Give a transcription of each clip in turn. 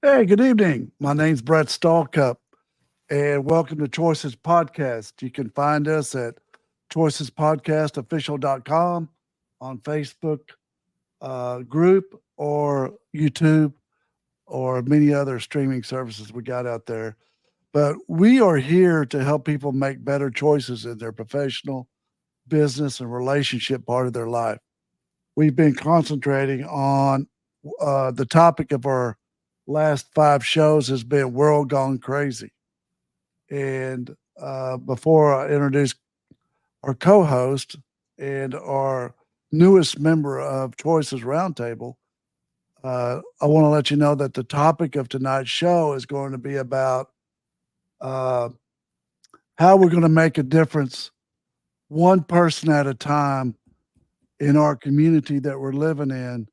Hey, good evening. My name's Brett Stallcup, and welcome to Choices Podcast. You can find us at choicespodcastofficial.com on Facebook group or YouTube or many other streaming services we got out there. But we are here to help people make better choices in their professional, business, and relationship part of their life. We've been concentrating on the topic of our last five shows has been World Gone Crazy. And before I introduce our co host and our newest member of Choices Roundtable, I want to let you know that the topic of tonight's show is going to be about uh, how we're going to make a difference one person at a time in our community that we're living in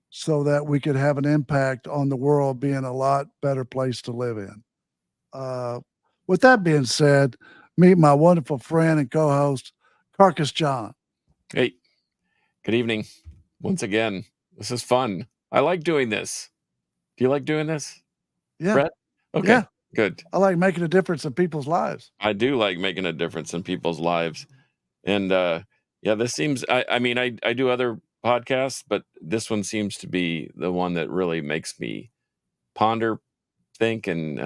so that we could have an impact on the world being a lot better place to live in. Uh, with that being said, meet my wonderful friend and co-host, Carcass John. Hey, good evening. Once again, this is fun. I like doing this. Do you like doing this, Yeah, Brett? Okay, yeah, good. I like making a difference in people's lives. I do like making a difference in people's lives. And yeah, this seems, I mean, I do other podcasts, but this one seems to be the one that really makes me ponder, think, and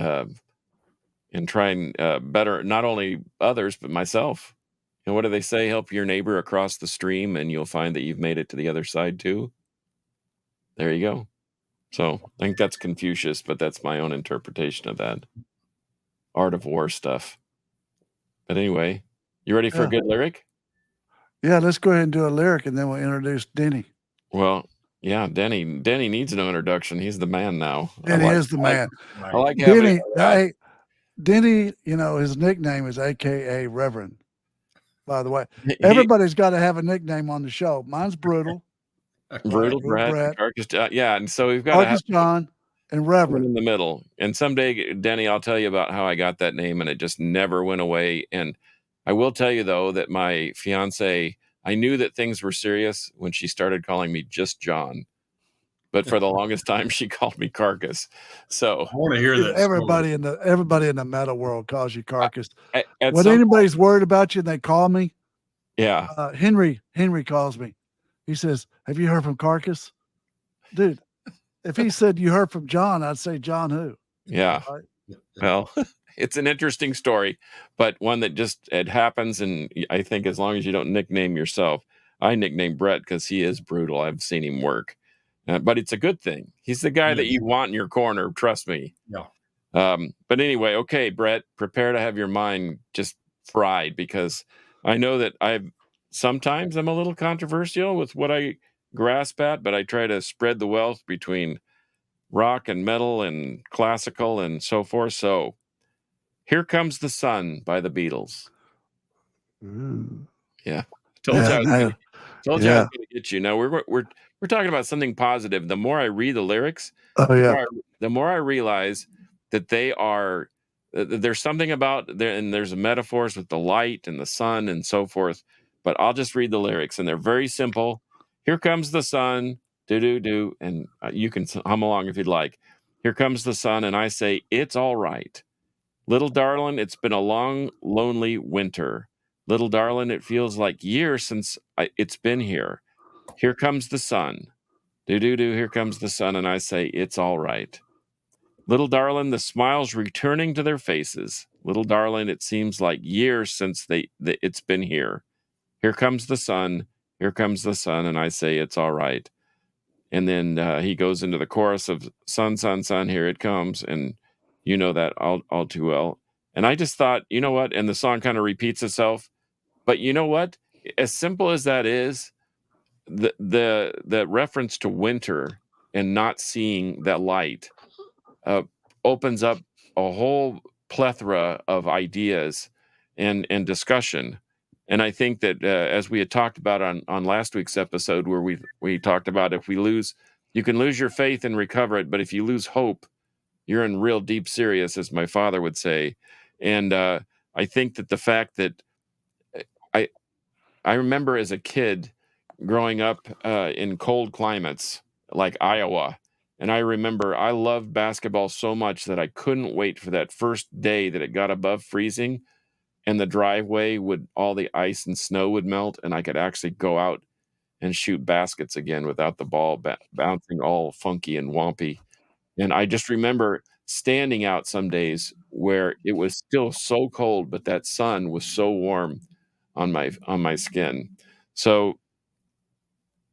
try and better not only others, but myself. And what do they say? Help your neighbor across the stream, and you'll find that you've made it to the other side too. There you go. So I think that's Confucius, but that's my own interpretation of that art of war stuff. But anyway, you ready for a Yeah, good lyric? yeah. Let's go ahead and do a lyric, and then we'll introduce Denny. Well, yeah, Denny needs no introduction. He's the man now. Denny is the man. I like having Denny, hey, Denny. You know his nickname is AKA Reverend. By the way, he, everybody's got to have a nickname on the show. Mine's Brutal, brutal Brutal Brett, Brett, Carcass, yeah, and so we've got to have Carcass John, and someone Reverend. in the middle. And someday, Denny, I'll tell you about how I got that name, and it just never went away. And I will tell you though that my fiance, I knew that things were serious when she started calling me just John. But for the longest time, she called me Carcass. So I want to hear that. Everybody in the metal world calls you Carcass. at When some point, anybody's worried about you and they call me, yeah, Henry calls me. He says, "Have you heard from Carcass, dude?" If he said you heard from John, I'd say John who. yeah. Right? Well, it's an interesting story, but one that just it happens. And I think as long as you don't nickname yourself, I nickname Brett because he is brutal. I've seen him work, but it's a good thing. He's the guy that you want in your corner. Trust me. Yeah. But anyway, okay, Brett, prepare to have your mind just fried because I know that sometimes I'm a little controversial with what I grasp at, but I try to spread the wealth between rock and metal and classical and so forth. So Here Comes the Sun by the Beatles. Ooh. Yeah. Told you I was gonna, told you I was Yeah. going to get you. Now we're talking about something positive. The more I read the lyrics, Oh yeah. the more I realize that they are there's something about there, and there's metaphors with the light and the sun and so forth. But I'll just read the lyrics, and they're very simple. Here comes the sun, do do do, and you can hum along if you'd like. Here comes the sun, and I say it's all right. Little darling, it's been a long, lonely winter. Little darling, it feels like years since it's been here. Here comes the sun. Do do do, here comes the sun, and I say it's all right. Little darling, the smiles returning to their faces. Little darling, it seems like years since it's been here. Here comes the sun. Here comes the sun, and I say it's all right. And then he goes into the chorus of "Sun, sun, sun, here it comes," and you know that all too well. And I just thought, you know what? And the song kind of repeats itself. But you know what? As simple as that is, the reference to winter and not seeing that light uh, opens up a whole plethora of ideas and discussion. And I think that as we had talked about on last week's episode, where we talked about if we lose, you can lose your faith and recover it, but if you lose hope, you're in real deep serious, as my father would say. And I think that the fact that I I remember as a kid growing up in cold climates like Iowa, And I remember I loved basketball so much that I couldn't wait for that first day that it got above freezing and the driveway would all the ice and snow would melt and I could actually go out and shoot baskets again without the ball bouncing all funky and wompy. And I just remember standing out some days where it was still so cold, but that sun was so warm on my skin. So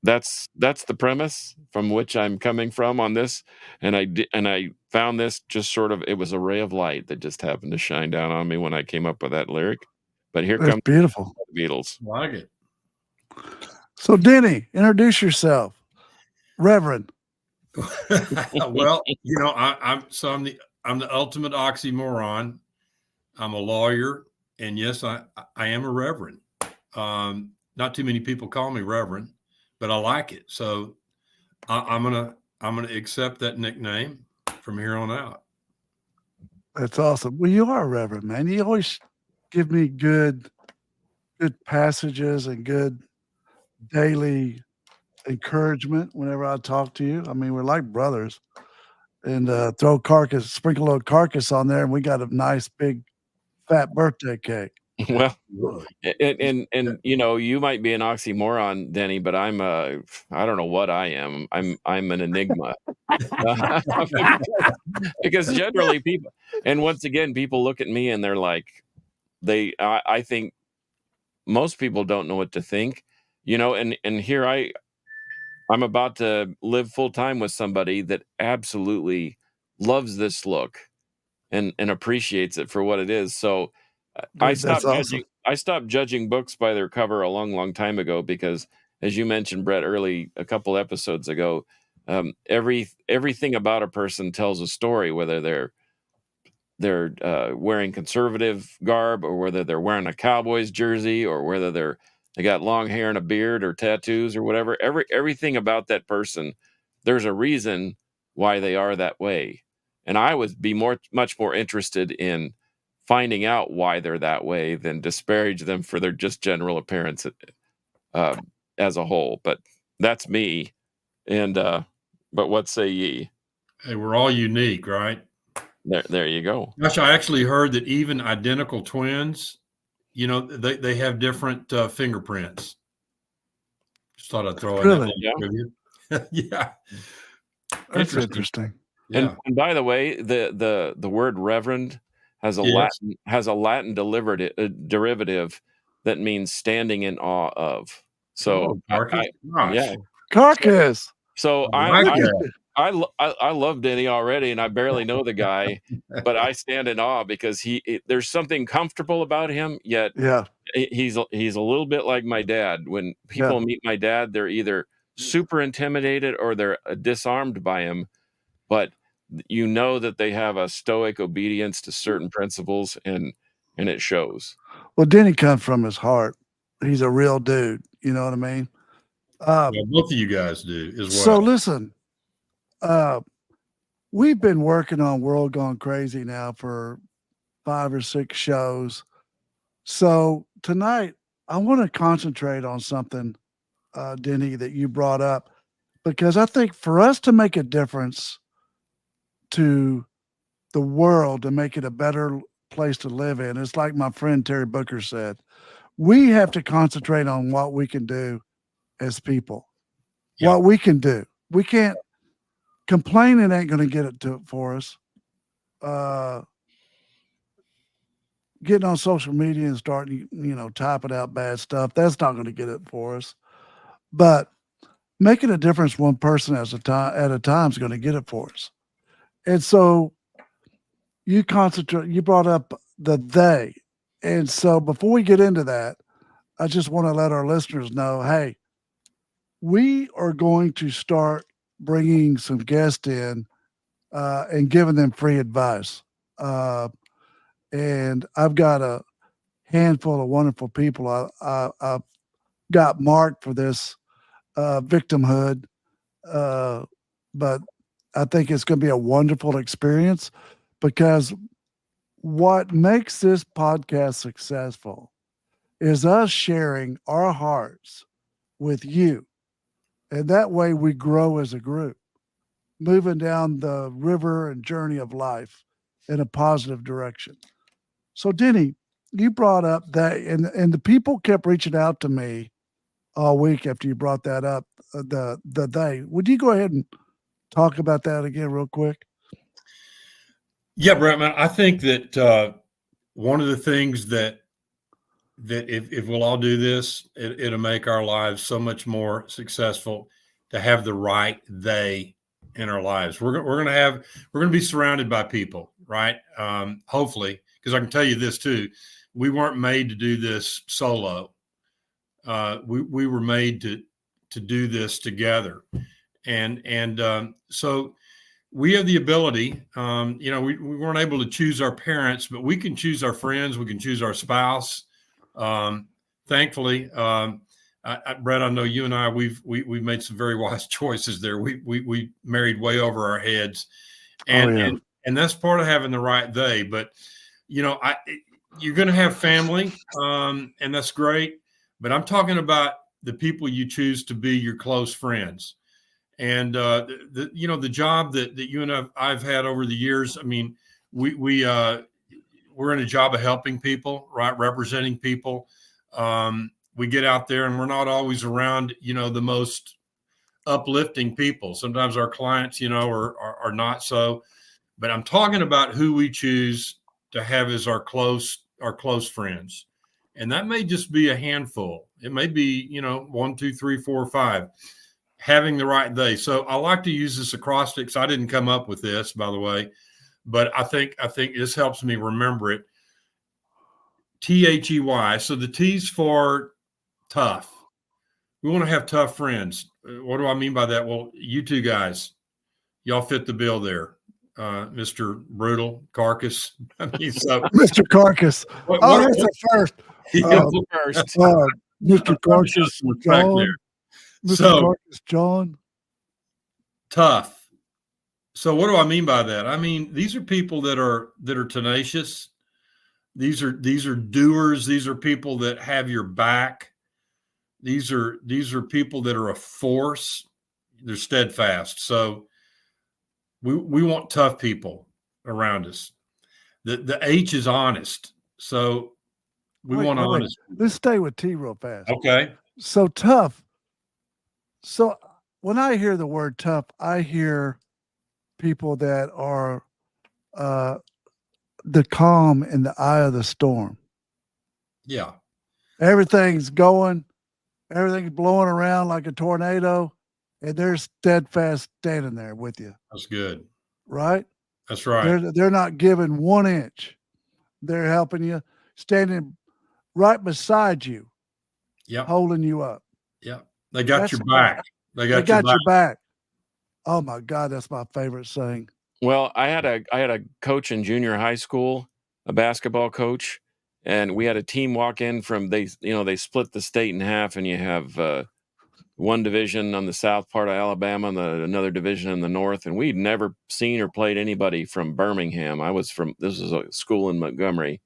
that's the premise from which I'm coming from on this, and I found this just sort of it was a ray of light that just happened to shine down on me when I came up with that lyric. But here That's comes beautiful. the Beatles. Like it. So, Denny, introduce yourself, Reverend. Well, I'm the ultimate oxymoron. I'm a lawyer, and yes, I am a reverend. Not too many people call me reverend, but I like it. So I'm gonna accept that nickname from here on out. That's awesome. Well, you are a Reverend, man. You always give me good passages and good daily encouragement whenever I talk to you. I mean, we're like brothers. And sprinkle a little carcass on there, and we got a nice big fat birthday cake. Well, and you might be an oxymoron, Denny, but I don't know what I am. I'm an enigma. Because generally people, and once again, people look at me and they're like, I think most people don't know what to think, and here I'm about to live full time with somebody that absolutely loves this look and appreciates it for what it is. So I Dude, stopped that's judging. awesome. I stopped judging books by their cover a long time ago because, as you mentioned, Brett, a couple episodes ago, everything about a person tells a story, whether they're wearing conservative garb or whether they're wearing a Cowboys jersey or whether they got long hair and a beard or tattoos or whatever. Everything about that person, there's a reason why they are that way. And I would be much more interested in finding out why they're that way than disparage them for their just general appearance as a whole. But that's me. And but what say ye? Hey, we're all unique, right? There you go. Gosh, I actually heard that even identical twins, they have different fingerprints. Just thought I'd throw in Really? that. Yeah. That's interesting. Yeah. And by the way, the word reverend has a Yes. Latin derivative that means standing in awe of. So Carcass. yeah. Carcass. So I like that. I love Denny already, and I barely know the guy, but I stand in awe because there's something comfortable about him. Yet Yeah. he's a little bit like my dad. When people meet my dad, they're either super intimidated or they're disarmed by him. But you know that they have a stoic obedience to certain principles, and it shows. Well, Denny comes from his heart. He's a real dude. You know what I mean? Yeah, both of you guys do as well. So listen, we've been working on World Gone Crazy now for 5 or 6 shows. So tonight, I want to concentrate on something, Denny, that you brought up, because I think for us to make a difference to the world, to make it a better place to live in, it's like my friend Terry Booker said, we have to concentrate on what we can do as people, what we can do. We can't complain. It ain't going to get it for us. Getting on social media and starting, typing out bad stuff, that's not going to get it for us. But making a difference one person at a time is going to get it for us. And so you brought up the they. And so before we get into that, I just want to let our listeners know, hey, we are going to start bringing some guests in and giving them free advice. And I've got a handful of wonderful people I've got marked for this victimhood. But I think it's going to be a wonderful experience because what makes this podcast successful is us sharing our hearts with you. And that way we grow as a group. moving down the river and journey of life in a positive direction. So, Denny, you brought up that, and the people kept reaching out to me all week after you brought that up. The they. Would you go ahead and talk about that again, real quick? Yeah, Brett, man, I think that one of the things that if we'll all do this, it'll make our lives so much more successful to have the right they in our lives. We're going to be surrounded by people, right? Hopefully, because I can tell you this too, we weren't made to do this solo. We were made to do this together, and so we have the ability. We weren't able to choose our parents, but we can choose our friends. We can choose our spouse. Thankfully, Brett, I know you and I we've made some very wise choices there. We married way over our heads, and and that's part of having the right they. But you're going to have family, and that's great. But I'm talking about the people you choose to be your close friends. And the job that you and I've had over the years. I mean, we're in a job of helping people, right? Representing people. We get out there, and we're not always around, the most uplifting people. Sometimes our clients, are not so. But I'm talking about who we choose to have as our close friends, and that may just be a handful. It may be 1, 2, 3, 4, 5. Having the right they. So I like to use this acrostic. So I didn't come up with this, by the way, but I think this helps me remember it. THEY. So the T's for tough. We want to have tough friends. What do I mean by that? Well, you two guys, y'all fit the bill there. Mr. Brutal Carcass. I mean, so Mr. Carcass. That's the first. Mr. Carcass, John. Mr. Carcass, John. Tough. So what do I mean by that? I mean, these are people that are tenacious. These are doers. These are people that have your back. These are people that are a force. They're steadfast. So we want tough people around us. The H is honest. So we want honest. Let's stay with T real fast. Okay. So tough. So when I hear the word tough, I hear people that are the calm in the eye of the storm. Yeah. Everything's blowing around like a tornado, and they're steadfast standing there with you. That's good. Right? That's right. They're not giving 1 inch. They're helping you, standing right beside you, holding you up. Yeah. They got your back. They got your back. Oh my God, that's my favorite saying. Well, I had a coach in junior high school, a basketball coach, and we had a team walk in from they split the state in half, and you have one division on the south part of Alabama and another division in the north, and we'd never seen or played anybody from Birmingham. This was a school in Montgomery,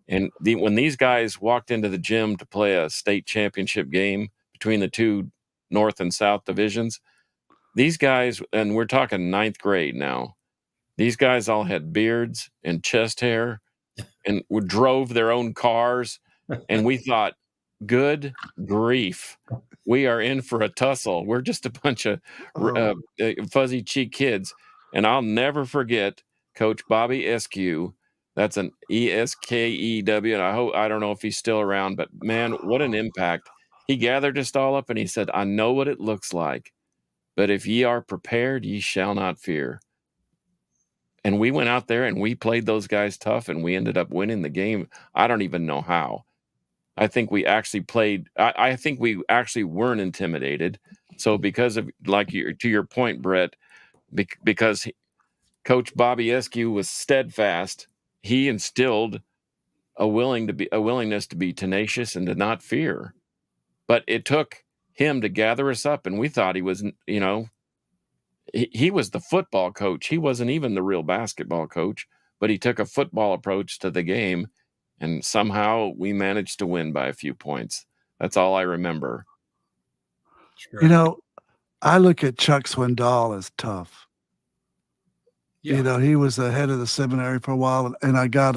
and when these guys walked into the gym to play a state championship game between the two north and south divisions, these guys, and we're talking 9th grade now, these guys all had beards and chest hair and drove their own cars. And we thought, good grief, we are in for a tussle. We're just a bunch of fuzzy cheek kids. And I'll never forget Coach Bobby Eskew. That's an Eskew. And I don't know if he's still around, but man, what an impact. He gathered us all up and he said, I know what it looks like, but if ye are prepared, ye shall not fear. And we went out there and we played those guys tough, and we ended up winning the game. I don't even know how. I think we actually played. I think we actually weren't intimidated. So because of, to your point, Brett, because Coach Bobby Eskew was steadfast, he instilled a willingness to be tenacious and to not fear. But it took him to gather us up, and we thought he was, he was the football coach. He wasn't even the real basketball coach, but he took a football approach to the game, and somehow we managed to win by a few points. That's all I remember. Sure. I look at Chuck Swindoll as tough. You know, he was the head of the seminary for a while, and I had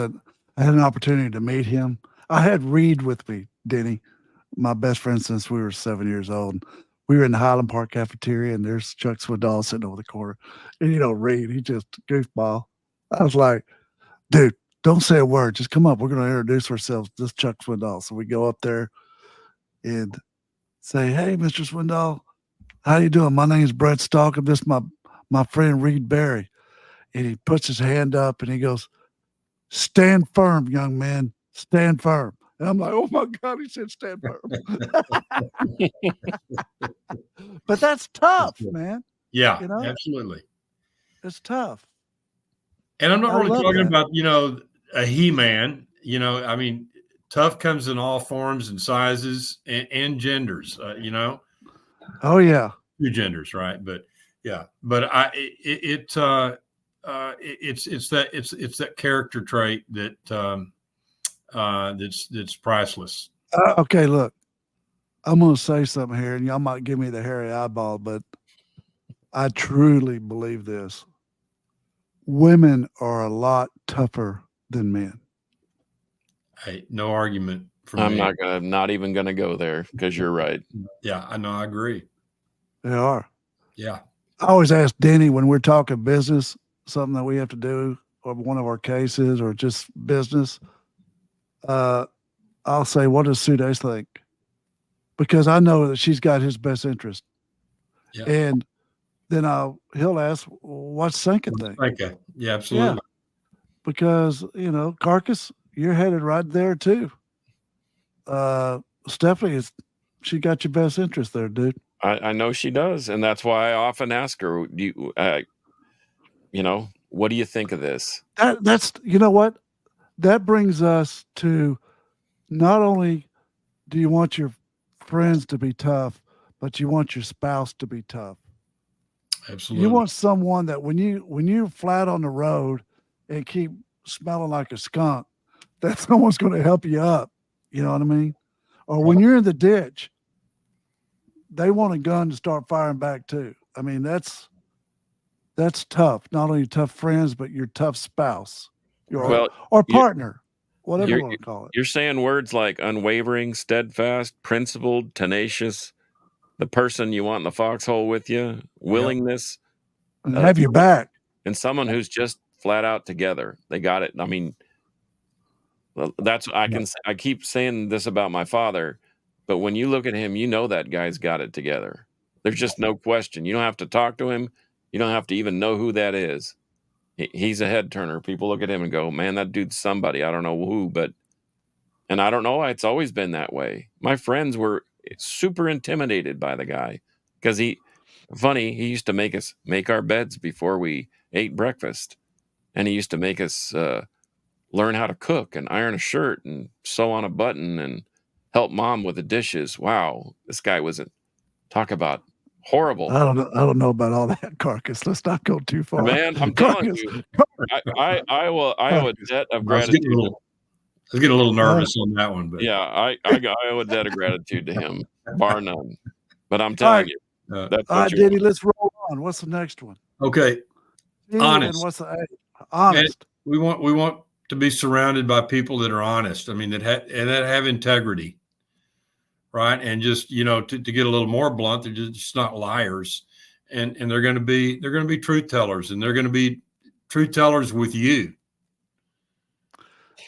an opportunity to meet him. I had Reed with me, Denny, my best friend since we were 7 years old. We were in the Highland Park cafeteria, and there's Chuck Swindoll sitting over the corner. And, you know, Reed, he just goofball. I was like, dude, don't say a word. Just come up. We're going to introduce ourselves. This is Chuck Swindoll. So we go up there and say, hey, Mr. Swindoll, how you doing? My name's Brett Stalkham. This is my friend Reed Berry. And he puts his hand up and he goes, stand firm, young man. Stand firm. And I'm like, oh my God, he said stand firm. But that's tough, man. Yeah, you know? Absolutely. It's tough. And I'm not really talking that. about, you know, a he-man. You know, I mean, tough comes in all forms and sizes and genders, you know. Oh, yeah. 2 genders, right? But yeah, but it's that character trait that that's priceless. Okay, look, I'm going to say something here, and y'all might give me the hairy eyeball, but I truly believe this. Women are a lot tougher than men. Hey, no argument from I'm me. not even gonna go there because you're right. Yeah, I know. I agree. They are. Yeah. I always ask Denny when we're talking business, something that we have to do, or one of our cases, or just business. I'll say, what does Sudesh think? Because I know that she's got his best interest. Yeah. And then he'll ask, what's Sanka think? Okay. Yeah, absolutely. Yeah. Because, you know, Carcass, you're headed right there too. Stephanie, she got your best interest there, dude. I know she does, and that's why I often ask her, you know, what do you think of this? That's you know what? That brings us to not only do you want your friends to be tough, but you want your spouse to be tough. Absolutely. You want someone that when you're flat on the road and keep smelling like a skunk, that someone's going to help you up. You know what I mean? Or when you're in the ditch, they want a gun to start firing back too. I mean, that's tough. Not only tough friends, but your tough spouse, or partner, whatever you want to call it. You're saying words like unwavering, steadfast, principled, tenacious, the person you want in the foxhole with you, willingness, and have your back, and someone who's just flat out together. They got it. I mean, that's I keep saying this about my father, but when you look at him, you know that guy's got it together. There's just no question. You don't have to talk to him. You don't have to even know who that is. He's a head turner. People look at him and go, man, that dude's somebody. I don't know who, and I don't know why it's always been that way. My friends were super intimidated by the guy because he used to make us make our beds before we ate breakfast. And he used to make us learn how to cook and iron a shirt and sew on a button and help mom with the dishes. Wow. This guy talk about horrible. I don't know about all that, Carcass. Let's not go too far. Man, I'm telling you, I owe a debt of gratitude. I was getting a little nervous on that one, but yeah, I owe a debt of gratitude to him, bar none. But I'm telling you, that's all right, Diddy, let's roll on. What's the next one? Okay, honest. And what's the honest? And we want to be surrounded by people that are honest. I mean, that have integrity, right? And just, you know, to get a little more blunt, they're just not liars, and they're going to be truth tellers, and they're going to be truth tellers with you.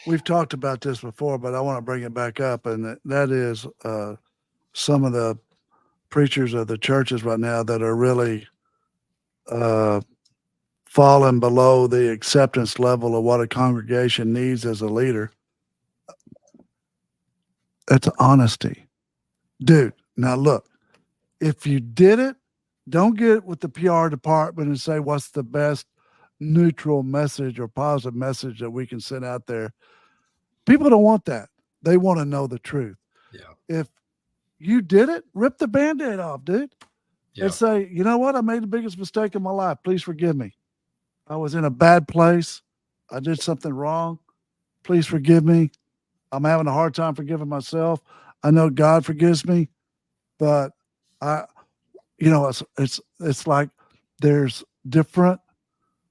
We've talked about this before, but I want to bring it back up, and that is some of the preachers of the churches right now that are really falling below the acceptance level of what a congregation needs as a leader. It's honesty. Dude, now look, if you did it, don't get with the PR department and say what's the best neutral message or positive message that we can send out there. People don't want that. They want to know the truth. Yeah. If you did it, rip the Band-Aid off, dude. Yeah. And say, you know what? I made the biggest mistake in my life. Please forgive me. I was in a bad place. I did something wrong. Please forgive me. I'm having a hard time forgiving myself. I know God forgives me, but it's like there's different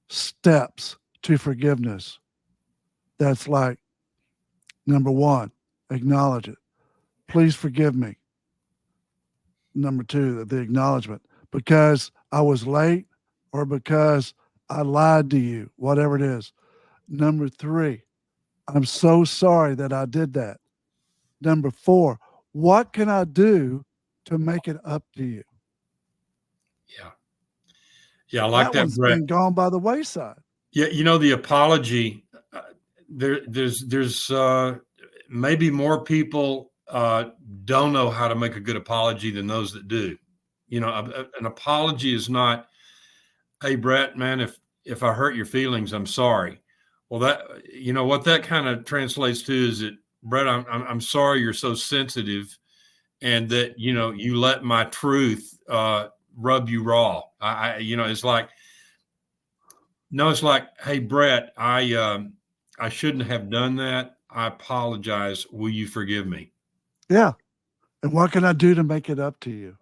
steps to forgiveness. That's like, number one, acknowledge it. Please forgive me. Number two, the acknowledgement, because I was late or because I lied to you, whatever it is. Number three, I'm so sorry that I did that. Number four, what can I do to make it up to you? Yeah. Yeah. I like that, one's Brett. been gone by the wayside. Yeah. You know, the apology, there's maybe more people don't know how to make a good apology than those that do. You know, an apology is not, hey, Brett, man, if I hurt your feelings, I'm sorry. Well, that, you know, what that kind of translates to is that, Brett, I'm sorry you're so sensitive, and that, you know, you let my truth rub you raw. You know, it's like, no, it's like, hey, Brett, I shouldn't have done that. I apologize. Will you forgive me? Yeah. And what can I do to make it up to you?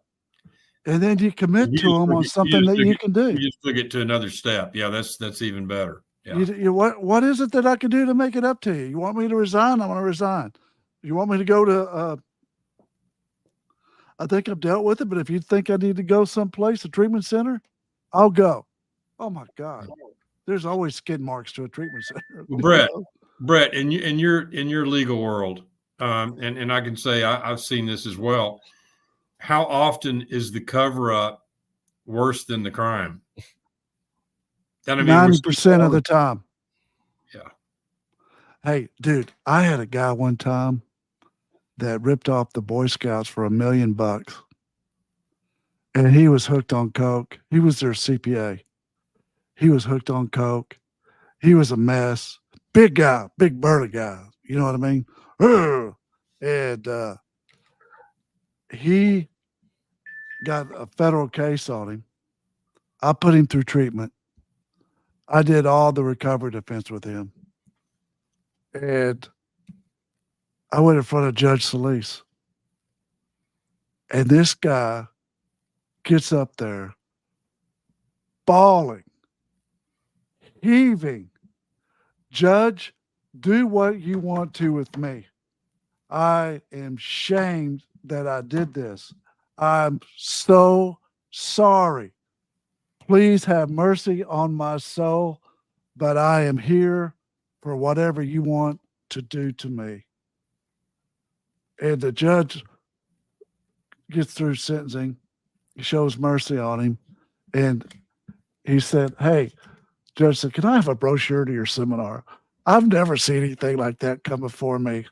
And then you commit to them on something that you can do. You just took it to another step. Yeah, that's even better. Yeah. What is it that I can do to make it up to you? You want me to resign? I'm going to resign. You want me to go to, I think I've dealt with it, but if you think I need to go someplace, a treatment center, I'll go. Oh my God. There's always skid marks to a treatment center. Well, Brett, in your legal world, and I can say I've seen this as well. How often is the cover up worse than the crime? 90% of the time. Yeah. Hey, dude, I had a guy one time that ripped off the Boy Scouts for $1 million, and he was hooked on coke. He was their CPA. He was hooked on coke. He was a mess. Big guy, big burly guy. You know what I mean? And he got a federal case on him. I put him through treatment. I did all the recovery defense with him. And I went in front of Judge Solis. And this guy gets up there bawling, heaving. Judge, do what you want to with me. I am shamed that I did this. I'm so sorry. Please have mercy on my soul, but I am here for whatever you want to do to me. And the judge gets through sentencing, shows mercy on him, and he said, hey, Judge said, can I have a brochure to your seminar? I've never seen anything like that come before me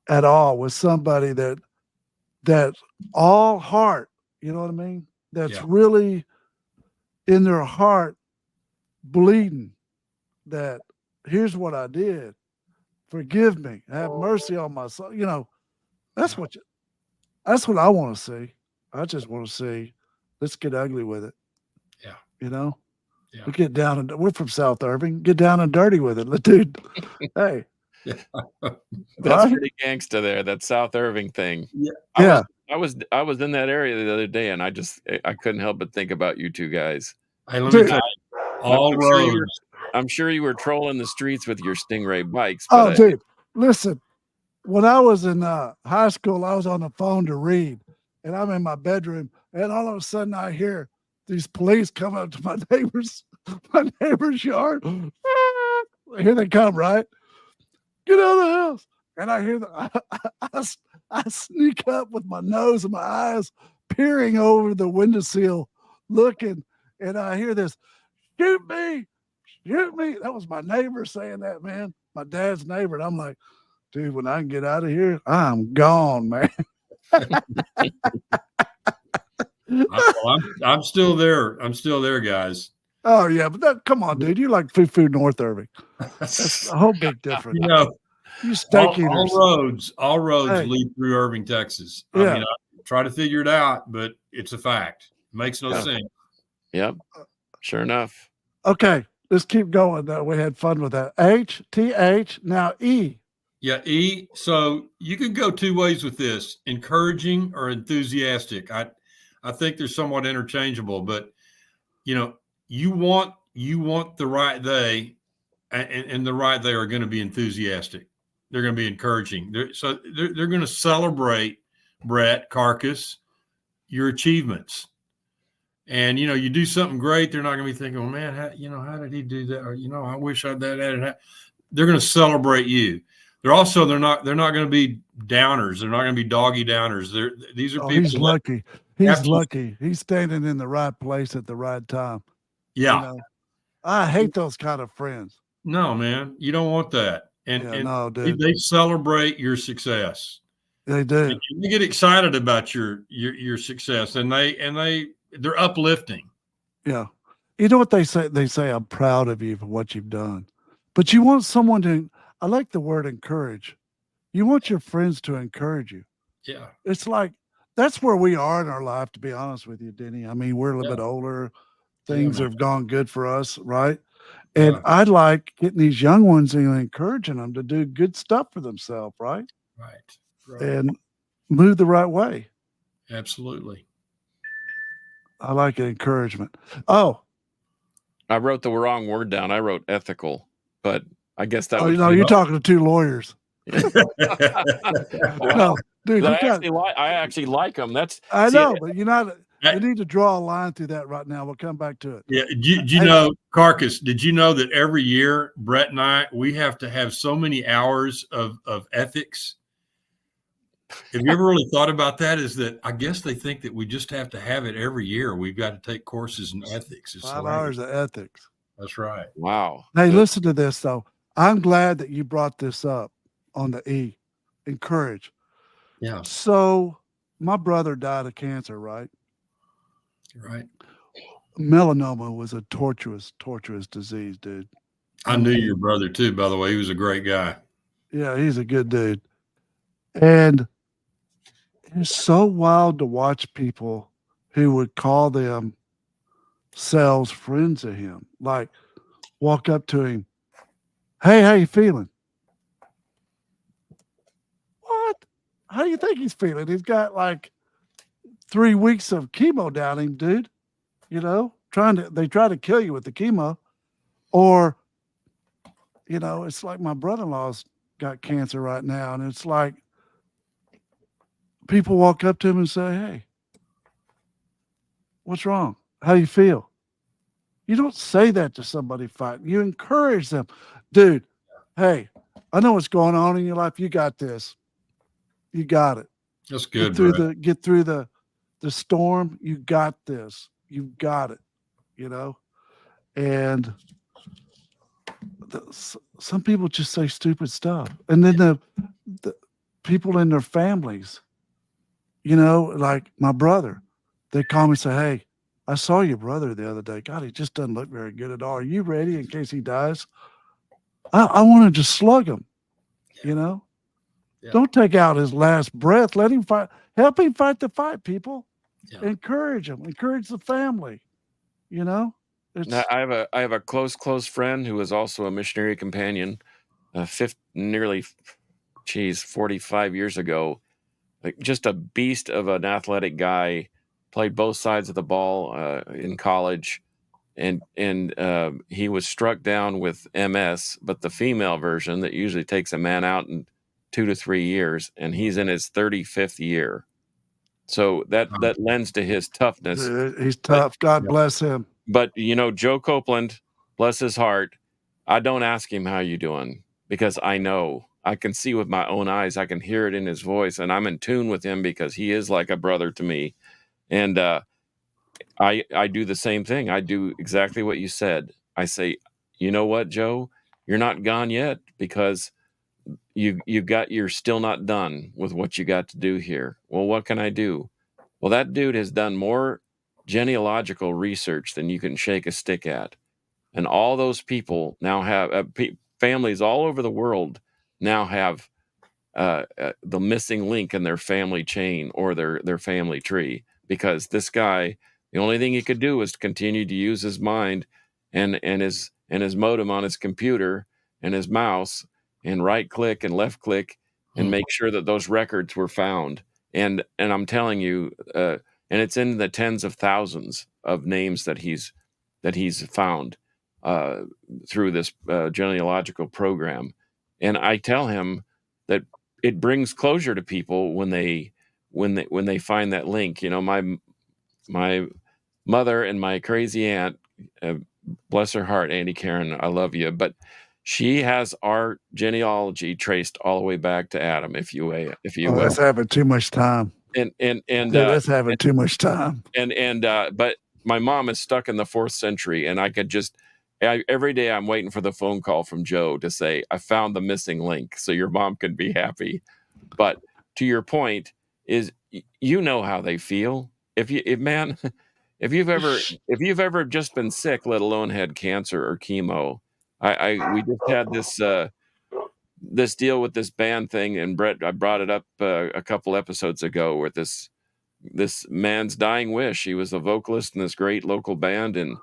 at all, with somebody that all heart, you know what I mean? That's really in their heart bleeding that here's what I did. Forgive me. Have mercy on my soul. You know, that's what I want to see. I just want to see, let's get ugly with it. Yeah. You know? Yeah. We get down and we're from South Irving. Get down and dirty with it, dude. Hey, that's pretty gangsta there. That South Irving thing. Yeah, I was in that area the other day, and I couldn't help but think about you two guys. Hey, let me tell you, all roads. I'm sure you were trolling the streets with your Stingray bikes. But dude, listen. When I was in high school, I was on the phone to read, and I'm in my bedroom, and all of a sudden I hear these police come up to my neighbor's yard. Here they come, right? Get out of the house. And I hear I sneak up with my nose and my eyes peering over the windowsill looking, and I hear this, shoot me, shoot me. That was my neighbor saying that, man, my dad's neighbor. And I'm like, dude, when I can get out of here, I'm gone, man. I'm still there. I'm still there, guys. Oh yeah, but come on, dude. You like food North Irving. That's a whole big difference. You know, you steak eaters. All roads lead through Irving, Texas. Yeah. I mean, I try to figure it out, but it's a fact. It makes no sense. Yep. Sure enough. Okay, let's keep going. We had fun with that. HTH, now E. Yeah, E. So you could go two ways with this: encouraging or enthusiastic. I think they're somewhat interchangeable, but you know, you want you want the right they, and the right they are going to be enthusiastic. They're going to be encouraging. They're going to celebrate, Brett Carcass, your achievements. And you do something great, they're not going to be thinking, well, man, how did he do that? Or I wish I that added. They're going to celebrate you. They're not going to be downers. They're not going to be doggy downers. These are people. He's lucky. He's lucky. He's standing in the right place at the right time. Yeah. I hate those kind of friends. No, man, you don't want that. And no, dude. They celebrate your success. They do. And they get excited about your success, and they're uplifting. Yeah. You know what they say? They say, I'm proud of you for what you've done. But you want someone to, I like the word encourage. You want your friends to encourage you. Yeah. It's like, that's where we are in our life, to be honest with you, Denny. I mean, we're a little bit older. Things have gone good for us, right? And I like getting these young ones and encouraging them to do good stuff for themselves, right? Right. And move the right way. Absolutely. I like encouragement. Oh, I wrote the wrong word down. I wrote ethical, but I guess that was. You're talking to two lawyers. Well, no, dude, I actually like them. I know, but you need to draw a line through that right now. We'll come back to it. Yeah. Do you know, Carcass, did you know that every year, Brett and I, we have to have so many hours of ethics? Have you ever really thought about that? Is that I guess they think that we just have to have it every year. We've got to take courses in ethics. It's 5 hours of ethics. That's right. Wow. Hey, listen to this, though. I'm glad that you brought this up on the E. Encourage. Yeah. So my brother died of cancer, right? Right. Melanoma was a torturous disease, dude. I knew your brother too, by the way. He was a great guy. Yeah, he's a good dude. And it's so wild to watch people who would call themselves friends of him, like walk up to him, hey, how you feeling? What? How do you think he's feeling? He's got like 3 weeks of chemo down him, dude. They try to kill you with the chemo. Or, it's like my brother-in-law's got cancer right now. And it's like people walk up to him and say, hey, what's wrong? How do you feel? You don't say that to somebody fighting. You encourage them. Dude, hey, I know what's going on in your life. You got this. You got it. That's good. Get through the storm. You got this. You got it. And some people just say stupid stuff. And then the people in their families, like my brother, they call me and say, hey, I saw your brother the other day. God, he just doesn't look very good at all. Are you ready in case he dies? I want to just slug him, Yeah. Don't take out his last breath. Let him fight. Help him fight the fight, people. Yeah. Encourage him. Encourage the family. Now, I have a close friend who is also a missionary companion. 45 years ago, like just a beast of an athletic guy. Played both sides of the ball in college, and he was struck down with MS, but the female version that usually takes a man out in 2 to 3 years, and he's in his 35th year. So that lends to his toughness. He's tough. God bless him. But Joe Copeland, bless his heart, I don't ask him how you doing because I know. I can see with my own eyes. I can hear it in his voice, and I'm in tune with him because he is like a brother to me. And I do the same thing. I do exactly what you said. I say, you know what, Joe, you're not gone yet because you're still not done with what you got to do here. Well, what can I do? Well, that dude has done more genealogical research than you can shake a stick at. And all those people now have families all over the world now have the missing link in their family chain or their family tree, because this guy, the only thing he could do was continue to use his mind and his modem on his computer and his mouse and right click and left click and make sure that those records were found. And I'm telling you, and it's in the tens of thousands of names that he's found. through this genealogical program. And I tell him that it brings closure to people when they find that link. You know, my mother and my crazy aunt, bless her heart, Auntie Karen, I love you, but she has our genealogy traced all the way back to Adam, if you will. That's having too much time. And Dude, that's having too much time. But my mom is stuck in the 4th century, and I could just every day I'm waiting for the phone call from Joe to say I found the missing link, so your mom could be happy. But to your point, is you know how they feel. If you've ever just been sick, let alone had cancer or chemo. We just had this deal with this band thing, and Brett, I brought it up a couple episodes ago, where this man's dying wish. He was a vocalist in this great local band, and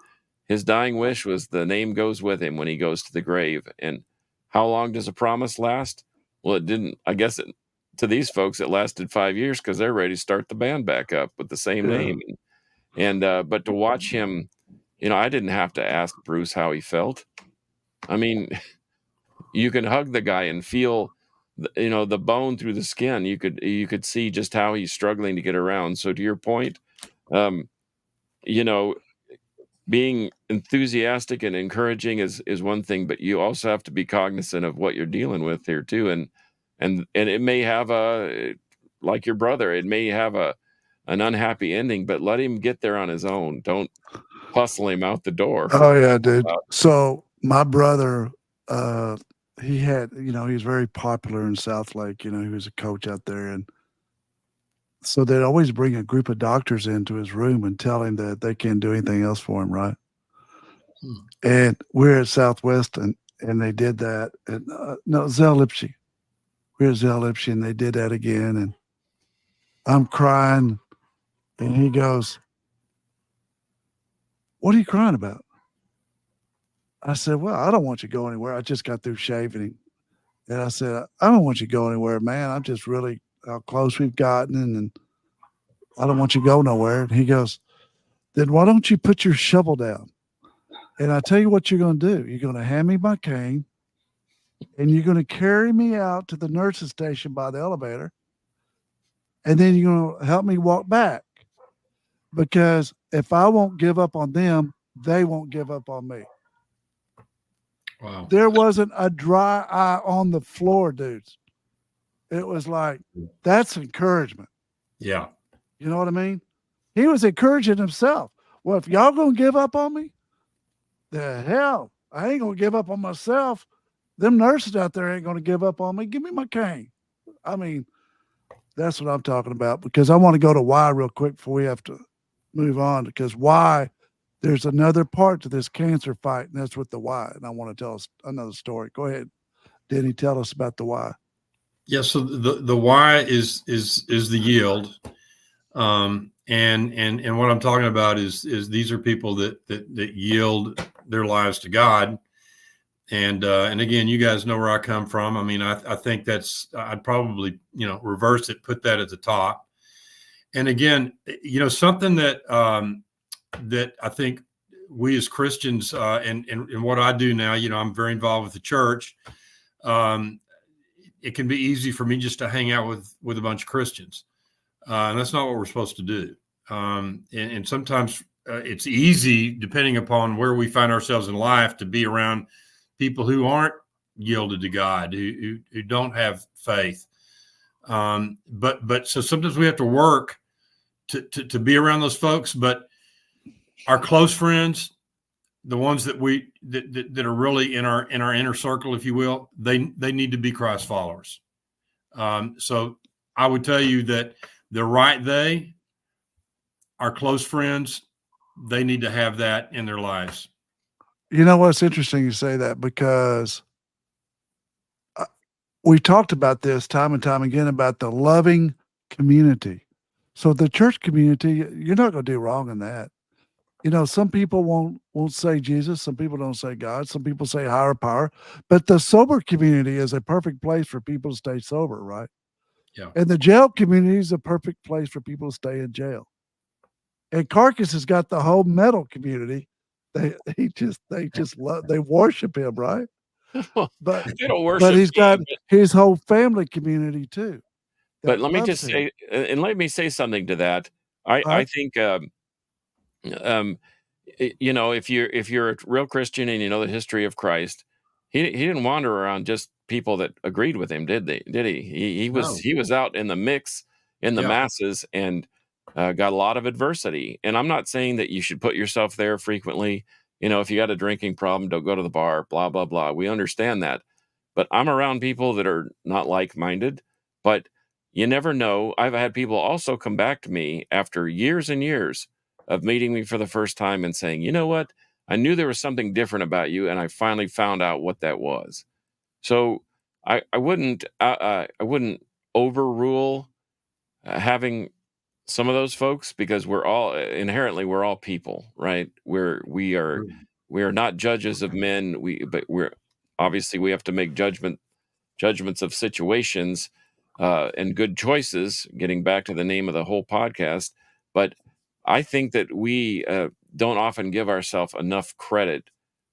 his dying wish was the name goes with him when he goes to the grave. And how long does a promise last? Well, it didn't. I guess to these folks, it lasted 5 years because they're ready to start the band back up with the same name. And but to watch him, you know, I didn't have to ask Bruce how he felt. I mean, you can hug the guy and feel, you know, the bone through the skin. You could see just how he's struggling to get around. So to your point, you know, being enthusiastic and encouraging is one thing, but you also have to be cognizant of what you're dealing with here too. And it may have like your brother, it may have an unhappy ending, but let him get there on his own. Don't hustle him out the door. Oh yeah, dude. So my brother, he had, you know, he was very popular in South Lake. You know, he was a coach out there, and so they'd always bring a group of doctors into his room and tell him that they can't do anything else for him, right? And we're at Southwest, and they did that. And no, Zell Lipsky. We're at Zell Lipsky, and they did that again. And I'm crying, and he goes, "What are you crying about?" I said, "Well, I don't want you to go anywhere. I just got through shaving him." And I said, "I don't want you to go anywhere, man. I'm just really how close we've gotten, and I don't want you to go nowhere." And he goes, "Then why don't you put your shovel down? And I tell you what you're going to do. You're going to hand me my cane, and you're going to carry me out to the nurse's station by the elevator, and then you're going to help me walk back. Because if I won't give up on them, they won't give up on me." Wow. There wasn't a dry eye on the floor, dudes. It was like, that's encouragement. Yeah. You know what I mean? He was encouraging himself. Well, if y'all going to give up on me, the hell, I ain't going to give up on myself. Them nurses out there ain't going to give up on me. Give me my cane. I mean, that's what I'm talking about, because I want to go to why real quick before we have to move on, because why, there's another part to this cancer fight, and that's with the why. And I want to tell us another story. Go ahead, Denny, tell us about the why. Yeah. So the why is the yield. And what I'm talking about is these are people that yield their lives to God. And again, you guys know where I come from. I mean, I think I'd probably, you know, reverse it, put that at the top. And again, you know, something that that I think we as Christians, and what I do now, you know, I'm very involved with the church. It can be easy for me just to hang out with a bunch of Christians. And that's not what we're supposed to do. And sometimes it's easy, depending upon where we find ourselves in life, to be around people who aren't yielded to God, who don't have faith. But so sometimes we have to work to be around those folks. But our close friends, the ones that that are really in our inner circle, if you will, they need to be Christ followers. So I would tell you that our close friends, they need to have that in their lives. You know what's interesting you say that, because we talked about this time and time again about the loving community. So the church community, you're not going to do wrong in that. You know, some people won't say Jesus. Some people don't say God. Some people say higher power. But the sober community is a perfect place for people to stay sober, right? Yeah. And the jail community is a perfect place for people to stay in jail. And Carcass has got the whole metal community they just love, they worship him, right? Well, But they don't worship but he's got him, his whole family community too but that let me loves just him. say, and let me say something to that. I Right? think, um, if you're a real Christian and you know the history of Christ, he didn't wander around just people that agreed with him, did they? Did he? No. He was out in the mix, in the Yeah. masses, and got a lot of adversity. And I'm not saying that you should put yourself there frequently. If you got a drinking problem, don't go to the bar. Blah blah blah. We understand that, but I'm around people that are not like minded. But you never know. I've had people also come back to me after years and years of meeting me for the first time and saying, you know what? I knew there was something different about you, and I finally found out what that was. So I wouldn't overrule having some of those folks, because we're all inherently, we're all people, right? We are not judges of men. But we're obviously, we have to make judgments of situations, and good choices, getting back to the name of the whole podcast. But I think that we don't often give ourselves enough credit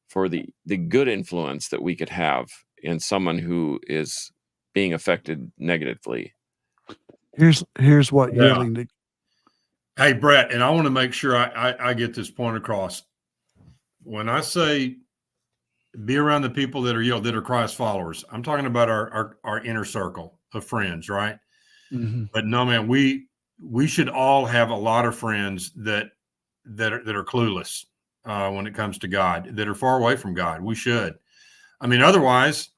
for the good influence that we could have in someone who is being affected negatively. Here's what Yeah. yielding to Hey, Brett, and I want to make sure I get this point across. When I say be around the people that are that are Christ followers, I'm talking about our inner circle of friends, right? Mhm. But no, man, we should all have a lot of friends that are clueless when it comes to God, that are far away from God. We should. I mean, otherwise,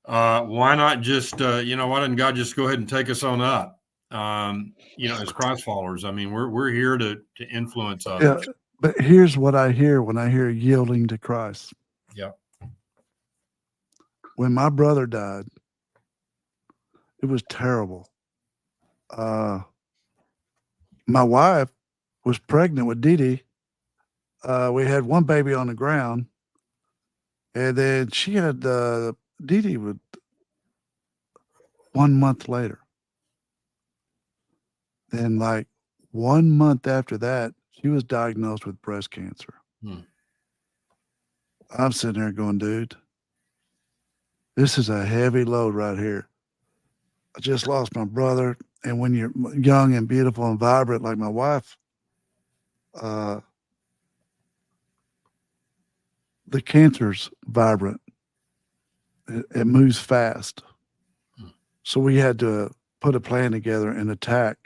why not just why doesn't God just go ahead and take us on up? As Christ followers. I mean, we're here to influence Yeah, others. but here's what I hear when I hear yielding to Christ. Yeah. When my brother died, it was terrible. My wife was pregnant with Dee Dee. We had one baby on the ground, and then she had Dee Dee with 1 month later. Then, like 1 month after that, she was diagnosed with breast cancer. I'm sitting there going, dude, this is a heavy load right here. I just lost my brother. And when you're young and beautiful and vibrant like my wife, the cancer's vibrant. It moves fast. So we had to put a plan together and attack.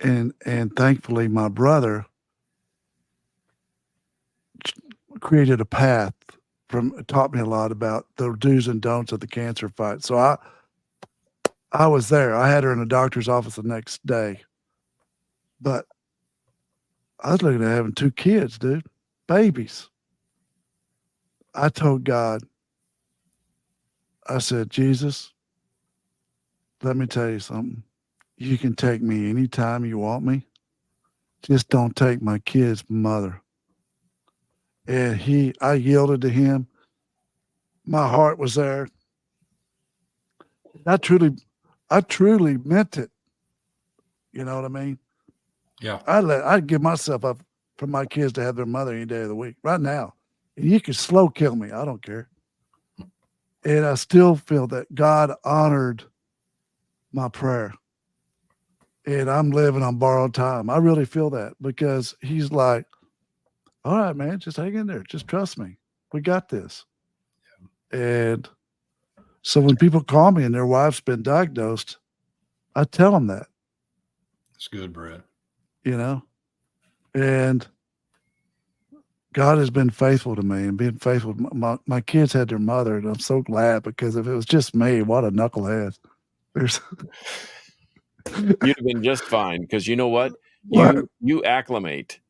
And thankfully, my brother created a path, taught me a lot about the do's and don'ts of the cancer fight. So I was there. I had her in the doctor's office the next day. But I was looking at having 2 kids, dude, babies. I told God, I said, Jesus, let me tell you something. You can take me anytime you want me. Just don't take my kid's mother. And I yielded to him. My heart was there. I truly meant it. You know what I mean? Yeah. I'd give myself up for my kids to have their mother any day of the week right now. And you can slow kill me. I don't care. And I still feel that God honored my prayer. And I'm living on borrowed time. I really feel that, because he's like, all right, man, just hang in there. Just trust me. We got this. And so when people call me and their wife's been diagnosed, I tell them that, It's good, Brett. and God has been faithful to me and being faithful. My kids had their mother, and I'm so glad, because if it was just me, what a knucklehead. You'd have been just fine, because you know what? What? You acclimate.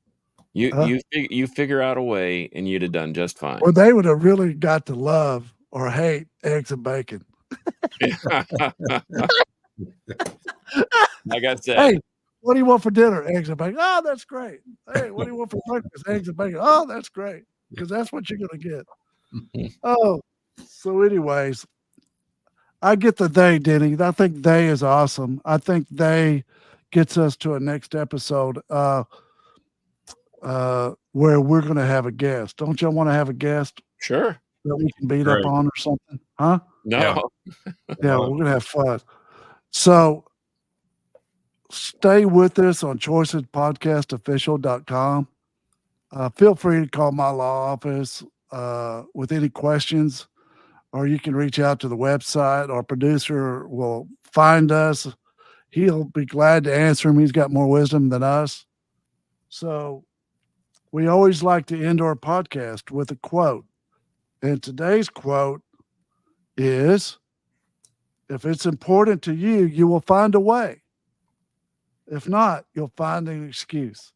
You figure out a way, and you'd have done just fine. Or they would have really got to love or hate eggs and bacon. Like I said, Hey, what do you want for dinner? Eggs and bacon. Oh, that's great. Hey, what do you want for breakfast? Eggs and bacon. Oh, that's great, because that's what you're going to get. Oh, so anyways, I get the they, Denny. I think they is awesome. I think they gets us to a next episode. where we're going to have a guest. Don't y'all want to have a guest Sure. that we can beat Right. up on or something? Huh? No. Yeah. Yeah, we're going to have fun. So stay with us on choicespodcastofficial.com. Feel free to call my law office with any questions, or you can reach out to the website. Our producer will find us. He'll be glad to answer them. He's got more wisdom than us. So we always like to end our podcast with a quote. And today's quote is, if it's important to you, you will find a way. If not, you'll find an excuse.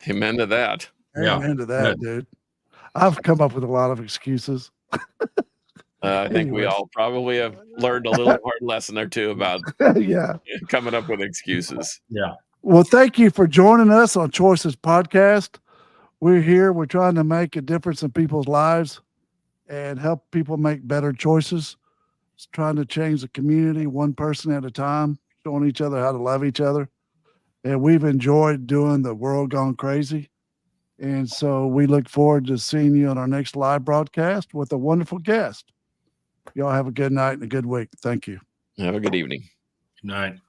Amen to that. Yeah. Amen to that, dude. I've come up with a lot of excuses. I think we Anyways. all probably have learned a little hard lesson or two about Yeah. coming up with excuses. Yeah. Well, thank you for joining us on Choices Podcast. We're here. We're trying to make a difference in people's lives and help people make better choices. It's trying to change the community one person at a time, showing each other how to love each other. And we've enjoyed doing the World Gone Crazy. And so we look forward to seeing you on our next live broadcast with a wonderful guest. Y'all have a good night and a good week. Thank you. Have a good evening. Good night.